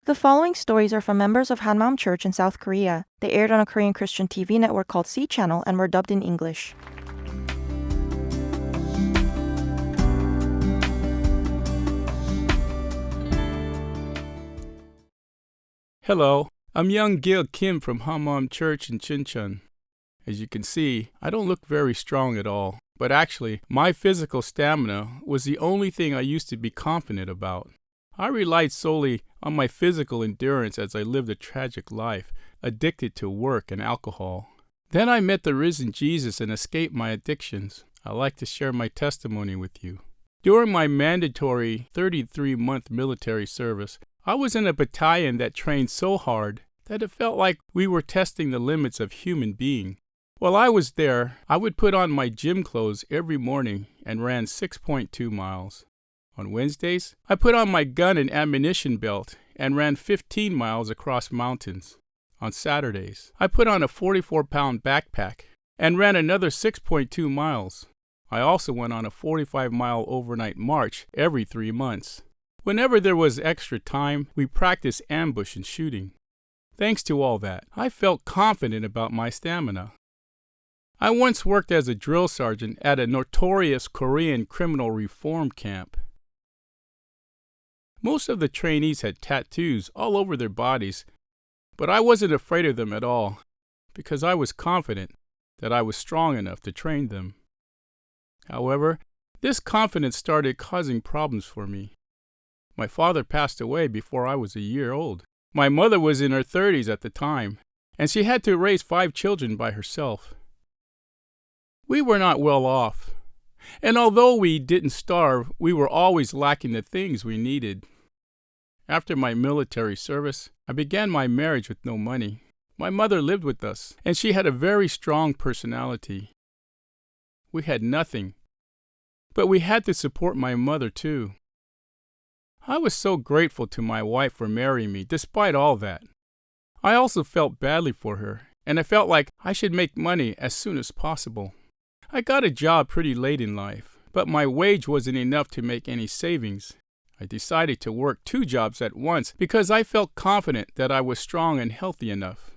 The following stories are from members of Hanmaum Church in South Korea. They aired on a Korean Christian TV network called C Channel and were dubbed in English. Hello, I'm Young-Gil Kim from Hanmaum Church in Chuncheon. As you can see, I don't look very strong at all, but actually, my physical stamina was the only thing I used to be confident about. I relied solely on my physical endurance as I lived a tragic life, addicted to work and alcohol. Then I met the risen Jesus and escaped my addictions. I'd like to share my testimony with you. During my mandatory 33-month military service, I was in a battalion that trained so hard that it felt like we were testing the limits of human being. While I was there, I would put on my gym clothes every morning and ran 6.2 miles. On Wednesdays, I put on my gun and ammunition belt and ran 15 miles across mountains. On Saturdays, I put on a 44-pound backpack and ran another 6.2 miles. I also went on a 45-mile overnight march every 3 months. Whenever there was extra time, we practiced ambush and shooting. Thanks to all that, I felt confident about my stamina. I once worked as a drill sergeant at a notorious Korean criminal reform camp. Most of the trainees had tattoos all over their bodies, but I wasn't afraid of them at all, because I was confident that I was strong enough to train them. However, this confidence started causing problems for me. My father passed away before I was a year old. My mother was in her 30s at the time, and she had to raise 5 children by herself. We were not well off, and although we didn't starve, we were always lacking the things we needed. After my military service, I began my marriage with no money. My mother lived with us, and she had a very strong personality. We had nothing, but we had to support my mother too. I was so grateful to my wife for marrying me despite all that. I also felt badly for her, and I felt like I should make money as soon as possible. I got a job pretty late in life, but my wage wasn't enough to make any savings. I decided to work 2 jobs at once because I felt confident that I was strong and healthy enough.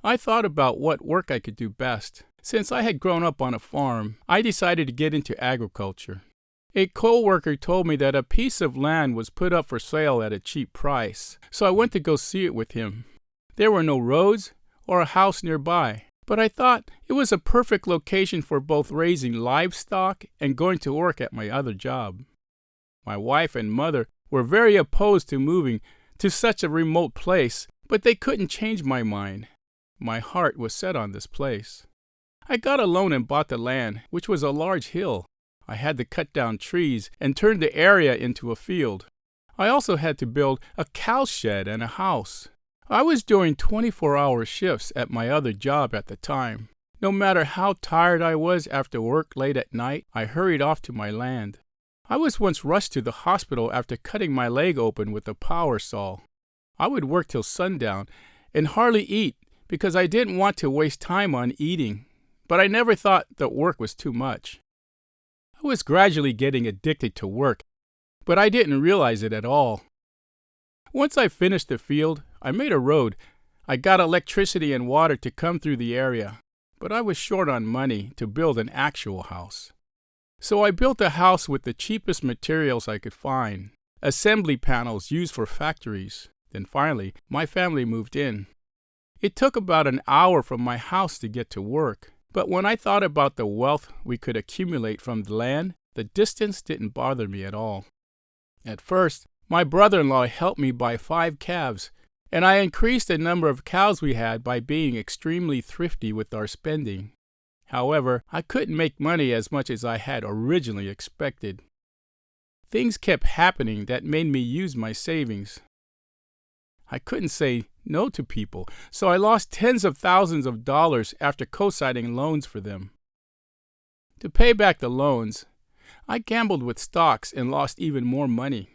I thought about what work I could do best. Since I had grown up on a farm, I decided to get into agriculture. A co-worker told me that a piece of land was put up for sale at a cheap price, so I went to go see it with him. There were no roads or a house nearby, but I thought it was a perfect location for both raising livestock and going to work at my other job. My wife and mother were very opposed to moving to such a remote place, but they couldn't change my mind. My heart was set on this place. I got a loan and bought the land, which was a large hill. I had to cut down trees and turn the area into a field. I also had to build a cow shed and a house. I was doing 24-hour shifts at my other job at the time. No matter how tired I was after work late at night, I hurried off to my land. I was once rushed to the hospital after cutting my leg open with a power saw. I would work till sundown and hardly eat because I didn't want to waste time on eating, but I never thought that work was too much. I was gradually getting addicted to work, but I didn't realize it at all. Once I finished the field, I made a road. I got electricity and water to come through the area, but I was short on money to build an actual house. So I built a house with the cheapest materials I could find, assembly panels used for factories. Then finally, my family moved in. It took about an hour from my house to get to work, but when I thought about the wealth we could accumulate from the land, the distance didn't bother me at all. At first, my brother-in-law helped me buy 5 calves, and I increased the number of cows we had by being extremely thrifty with our spending. However, I couldn't make money as much as I had originally expected. Things kept happening that made me use my savings. I couldn't say no to people, so I lost tens of thousands of dollars after co-signing loans for them. To pay back the loans, I gambled with stocks and lost even more money.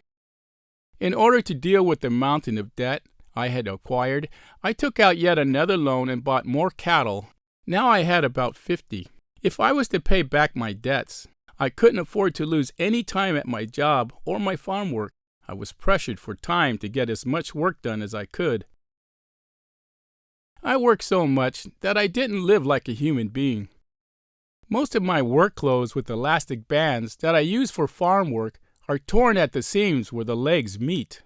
In order to deal with the mountain of debt I had acquired, I took out yet another loan and bought more cattle. Now I had about 50. If I was to pay back my debts, I couldn't afford to lose any time at my job or my farm work. I was pressured for time to get as much work done as I could. I worked so much that I didn't live like a human being. Most of my work clothes with elastic bands that I use for farm work are torn at the seams where the legs meet.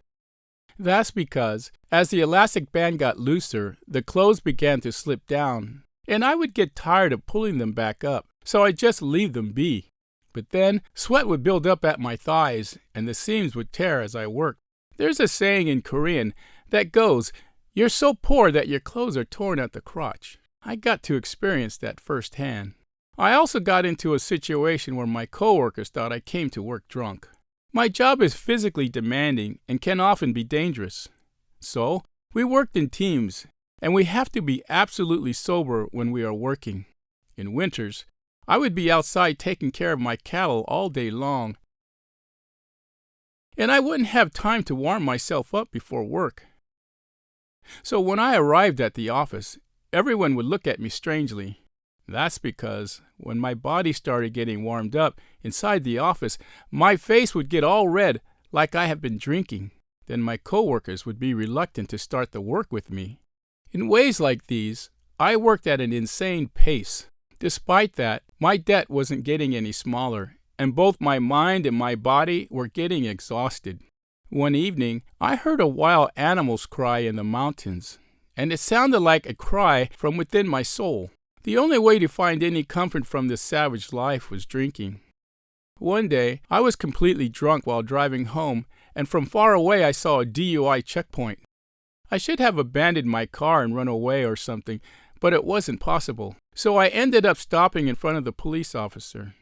That's because, as the elastic band got looser, the clothes began to slip down, and I would get tired of pulling them back up, so I'd just leave them be. But then, sweat would build up at my thighs, and the seams would tear as I worked. There's a saying in Korean that goes, "You're so poor that your clothes are torn at the crotch." I got to experience that firsthand. I also got into a situation where my coworkers thought I came to work drunk. My job is physically demanding and can often be dangerous. So, we worked in teams, and we have to be absolutely sober when we are working. In winters, I would be outside taking care of my cattle all day long, and I wouldn't have time to warm myself up before work. So when I arrived at the office, everyone would look at me strangely. That's because when my body started getting warmed up inside the office, my face would get all red like I had been drinking. Then my coworkers would be reluctant to start the work with me. In ways like these, I worked at an insane pace. Despite that, my debt wasn't getting any smaller, and both my mind and my body were getting exhausted. One evening, I heard a wild animal's cry in the mountains, and it sounded like a cry from within my soul. The only way to find any comfort from this savage life was drinking. One day, I was completely drunk while driving home, and from far away I saw a DUI checkpoint. I should have abandoned my car and run away or something, but it wasn't possible. So I ended up stopping in front of the police officer.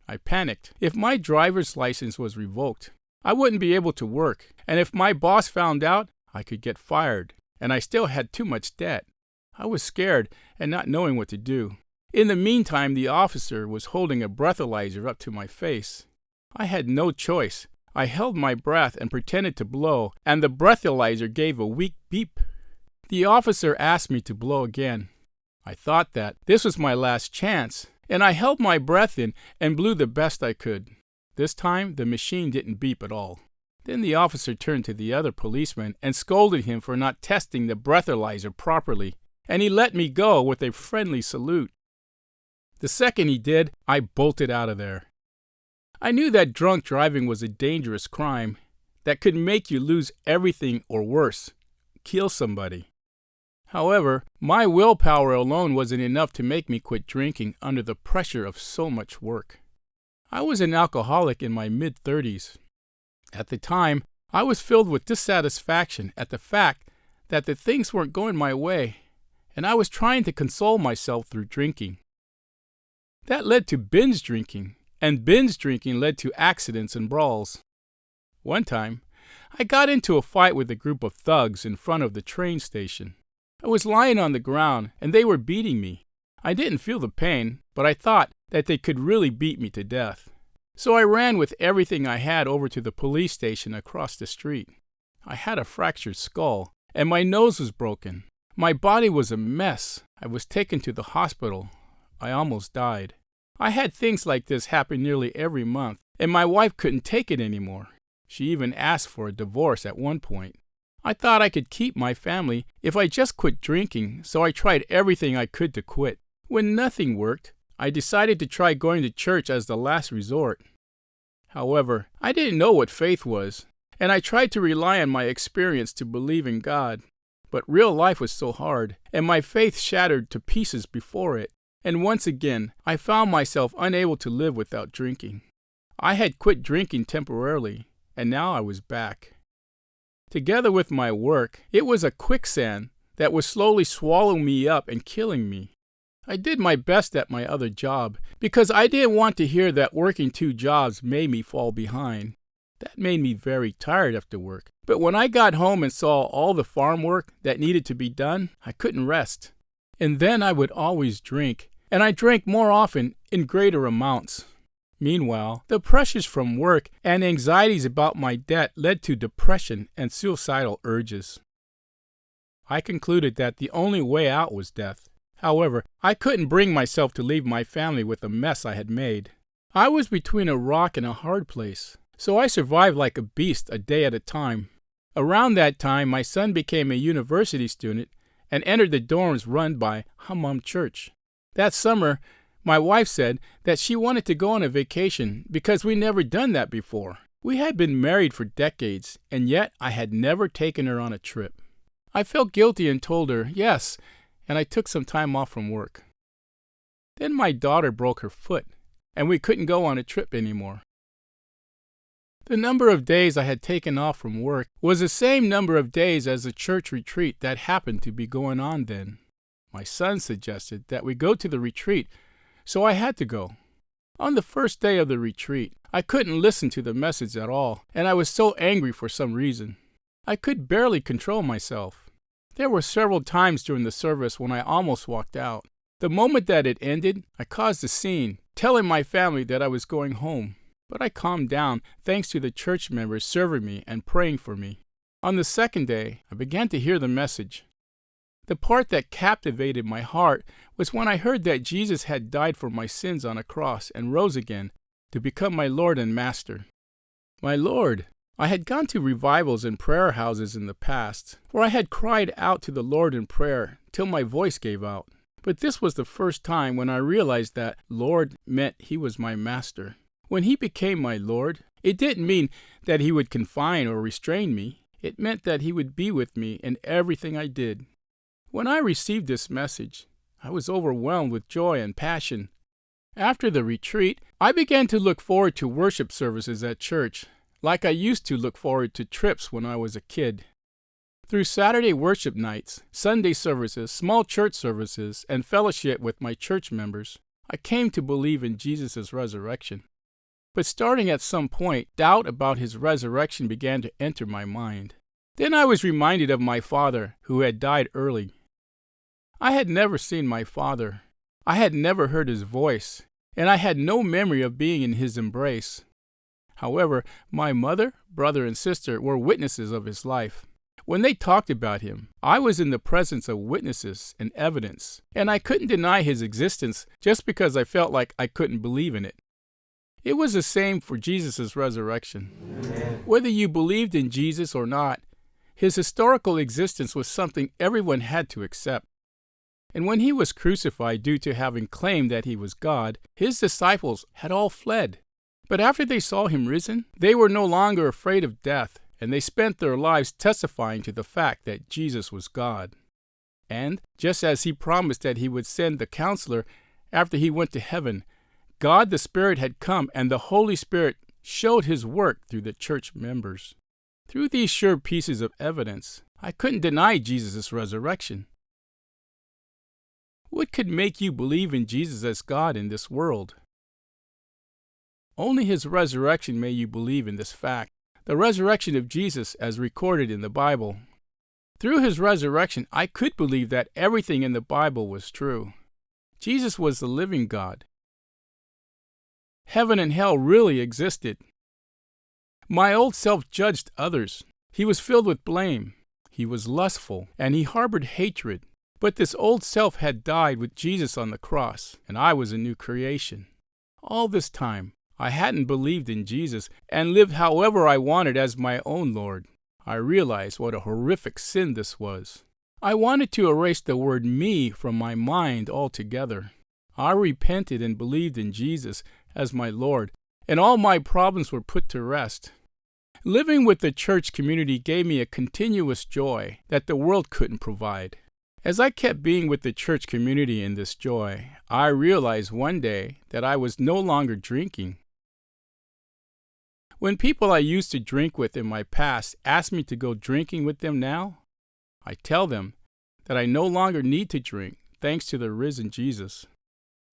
I panicked. If my driver's license was revoked, I wouldn't be able to work, and if my boss found out, I could get fired, and I still had too much debt. I was scared and not knowing what to do. In the meantime, the officer was holding a breathalyzer up to my face. I had no choice. I held my breath and pretended to blow, and the breathalyzer gave a weak beep. The officer asked me to blow again. I thought that this was my last chance, and I held my breath in and blew the best I could. This time, the machine didn't beep at all. Then the officer turned to the other policeman and scolded him for not testing the breathalyzer properly, and he let me go with a friendly salute. The second he did, I bolted out of there. I knew that drunk driving was a dangerous crime that could make you lose everything or worse, kill somebody. However, my willpower alone wasn't enough to make me quit drinking under the pressure of so much work. I was an alcoholic in my mid-30s. At the time, I was filled with dissatisfaction at the fact that the things weren't going my way, and I was trying to console myself through drinking. That led to binge drinking, and binge drinking led to accidents and brawls. One time, I got into a fight with a group of thugs in front of the train station. I was lying on the ground, and they were beating me. I didn't feel the pain, but I thought that they could really beat me to death. So I ran with everything I had over to the police station across the street. I had a fractured skull, and my nose was broken. My body was a mess. I was taken to the hospital. I almost died. I had things like this happen nearly every month, and my wife couldn't take it anymore. She even asked for a divorce at one point. I thought I could keep my family if I just quit drinking, so I tried everything I could to quit. When nothing worked, I decided to try going to church as the last resort. However, I didn't know what faith was, and I tried to rely on my experience to believe in God. But real life was so hard, and my faith shattered to pieces before it. And once again, I found myself unable to live without drinking. I had quit drinking temporarily, and now I was back. Together with my work, it was a quicksand that was slowly swallowing me up and killing me. I did my best at my other job because I didn't want to hear that working 2 jobs made me fall behind. That made me very tired after work. But when I got home and saw all the farm work that needed to be done, I couldn't rest. And then I would always drink, and I drank more often in greater amounts. Meanwhile, the pressures from work and anxieties about my debt led to depression and suicidal urges. I concluded that the only way out was death. However, I couldn't bring myself to leave my family with the mess I had made. I was between a rock and a hard place, So I survived like a beast a day at a time. Around that time, my son became a university student and entered the dorms run by Hanmaum Church. That summer, my wife said that she wanted to go on a vacation because we never done that before. We had been married for decades, and yet I had never taken her on a trip. I felt guilty and told her yes, and I took some time off from work. Then my daughter broke her foot, and we couldn't go on a trip anymore. The number of days I had taken off from work was the same number of days as the church retreat that happened to be going on then. My son suggested that we go to the retreat, so I had to go. On the first day of the retreat, I couldn't listen to the message at all, and I was so angry for some reason. I could barely control myself. There were several times during the service when I almost walked out. The moment that it ended, I caused a scene, telling my family that I was going home. But I calmed down thanks to the church members serving me and praying for me. On the second day, I began to hear the message. The part that captivated my heart was when I heard that Jesus had died for my sins on a cross and rose again to become my Lord and Master. My Lord! I had gone to revivals and prayer houses in the past, where I had cried out to the Lord in prayer till my voice gave out. But this was the first time when I realized that Lord meant He was my Master. When He became my Lord, it didn't mean that He would confine or restrain me. It meant that He would be with me in everything I did. When I received this message, I was overwhelmed with joy and passion. After the retreat, I began to look forward to worship services at church, like I used to look forward to trips when I was a kid. Through Saturday worship nights, Sunday services, small church services, and fellowship with my church members, I came to believe in Jesus' resurrection. But starting at some point, doubt about His resurrection began to enter my mind. Then I was reminded of my father, who had died early. I had never seen my father. I had never heard his voice, and I had no memory of being in his embrace. However, my mother, brother, and sister were witnesses of his life. When they talked about him, I was in the presence of witnesses and evidence, and I couldn't deny his existence just because I felt like I couldn't believe in it. It was the same for Jesus' resurrection. Amen. Whether you believed in Jesus or not, His historical existence was something everyone had to accept. And when He was crucified due to having claimed that He was God, His disciples had all fled. But after they saw Him risen, they were no longer afraid of death, and they spent their lives testifying to the fact that Jesus was God. And just as He promised that He would send the Counselor after He went to heaven, God the Spirit had come, and the Holy Spirit showed His work through the church members. Through these sure pieces of evidence, I couldn't deny Jesus' resurrection. What could make you believe in Jesus as God in this world? Only His resurrection made you believe in this fact, the resurrection of Jesus as recorded in the Bible. Through His resurrection, I could believe that everything in the Bible was true. Jesus was the living God. Heaven and hell really existed. My old self judged others. He was filled with blame. He was lustful, and he harbored hatred. But this old self had died with Jesus on the cross, and I was a new creation. All this time, I hadn't believed in Jesus and lived however I wanted as my own Lord. I realized what a horrific sin this was. I wanted to erase the word me from my mind altogether. I repented and believed in Jesus as my Lord, and all my problems were put to rest. Living with the church community gave me a continuous joy that the world couldn't provide. As I kept being with the church community in this joy, I realized one day that I was no longer drinking. When people I used to drink with in my past ask me to go drinking with them now, I tell them that I no longer need to drink thanks to the risen Jesus.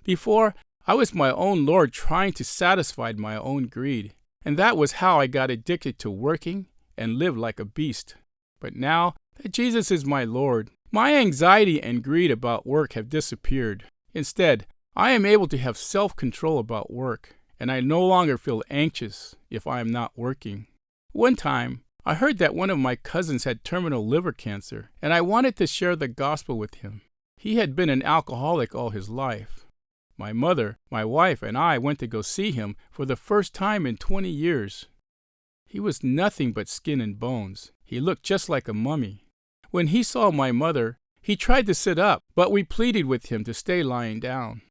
Before, I was my own Lord trying to satisfy my own greed, and that was how I got addicted to working and lived like a beast. But now that Jesus is my Lord, my anxiety and greed about work have disappeared. Instead, I am able to have self-control about work, and I no longer feel anxious if I am not working. One time, I heard that one of my cousins had terminal liver cancer, and I wanted to share the gospel with him. He had been an alcoholic all his life. My mother, my wife, and I went to go see him for the first time in 20 years. He was nothing but skin and bones. He looked just like a mummy. When he saw my mother, he tried to sit up, but we pleaded with him to stay lying down.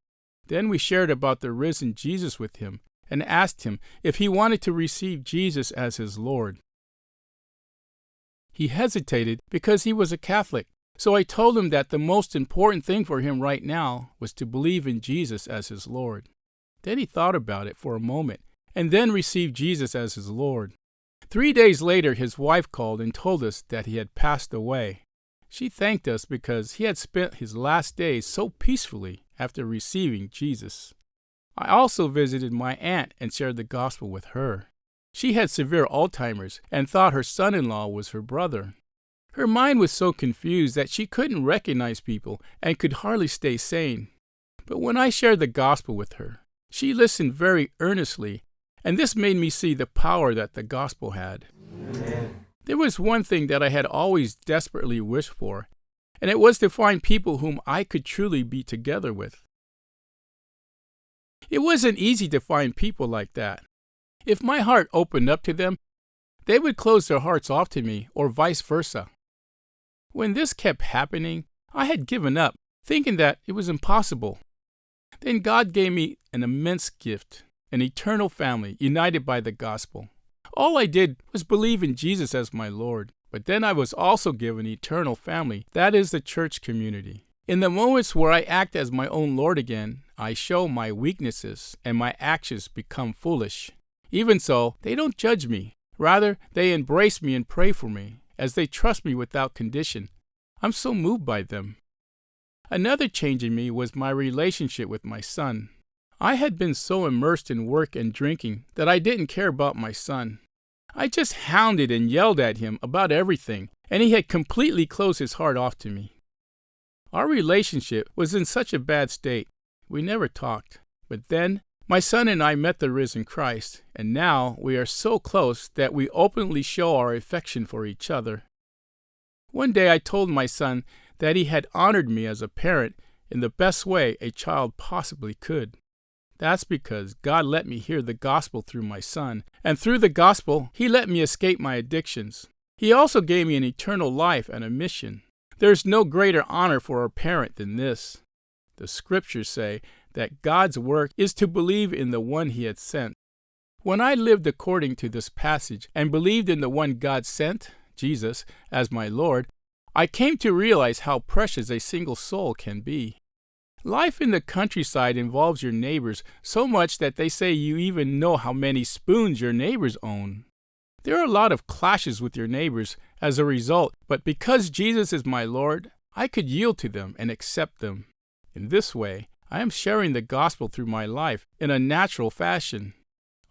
Then we shared about the risen Jesus with him and asked him if he wanted to receive Jesus as his Lord. He hesitated because he was a Catholic, so I told him that the most important thing for him right now was to believe in Jesus as his Lord. Then he thought about it for a moment and then received Jesus as his Lord. 3 days later, his wife called and told us that he had passed away. She thanked us because he had spent his last days so peacefully after receiving Jesus. I also visited my aunt and shared the gospel with her. She had severe Alzheimer's and thought her son-in-law was her brother. Her mind was so confused that she couldn't recognize people and could hardly stay sane. But when I shared the gospel with her, she listened very earnestly, and this made me see the power that the gospel had. Amen. There was one thing that I had always desperately wished for, and it was to find people whom I could truly be together with. It wasn't easy to find people like that. If my heart opened up to them, they would close their hearts off to me, or vice versa. When this kept happening, I had given up, thinking that it was impossible. Then God gave me an immense gift, an eternal family united by the gospel. All I did was believe in Jesus as my Lord, but then I was also given an eternal family, that is the church community. In the moments where I act as my own Lord again, I show my weaknesses and my actions become foolish. Even so, they don't judge me. Rather, they embrace me and pray for me, as they trust me without condition. I'm so moved by them. Another change in me was my relationship with my son. I had been so immersed in work and drinking that I didn't care about my son. I just hounded and yelled at him about everything, and he had completely closed his heart off to me. Our relationship was in such a bad state. We never talked. But then, my son and I met the risen Christ, and now we are so close that we openly show our affection for each other. One day I told my son that he had honored me as a parent in the best way a child possibly could. That's because God let me hear the gospel through my son, and through the gospel, he let me escape my addictions. He also gave me an eternal life and a mission. There's no greater honor for a parent than this. The scriptures say that God's work is to believe in the one he had sent. When I lived according to this passage and believed in the one God sent, Jesus, as my Lord, I came to realize how precious a single soul can be. Life in the countryside involves your neighbors so much that they say you even know how many spoons your neighbors own. There are a lot of clashes with your neighbors as a result, but because Jesus is my Lord, I could yield to them and accept them. In this way, I am sharing the gospel through my life in a natural fashion.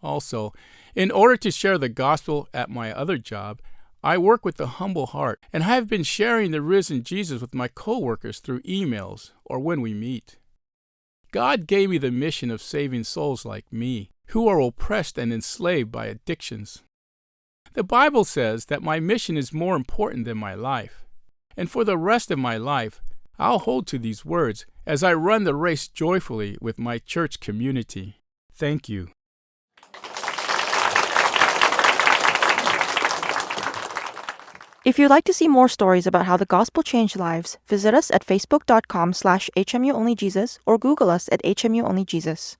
Also, in order to share the gospel at my other job, I work with a humble heart, and I have been sharing the risen Jesus with my coworkers through emails or when we meet. God gave me the mission of saving souls like me, who are oppressed and enslaved by addictions. The Bible says that my mission is more important than my life, and for the rest of my life, I'll hold to these words as I run the race joyfully with my church community. Thank you. If you'd like to see more stories about how the gospel changed lives, visit us at facebook.com/HMUOnlyJesus or Google us at HMUOnlyJesus.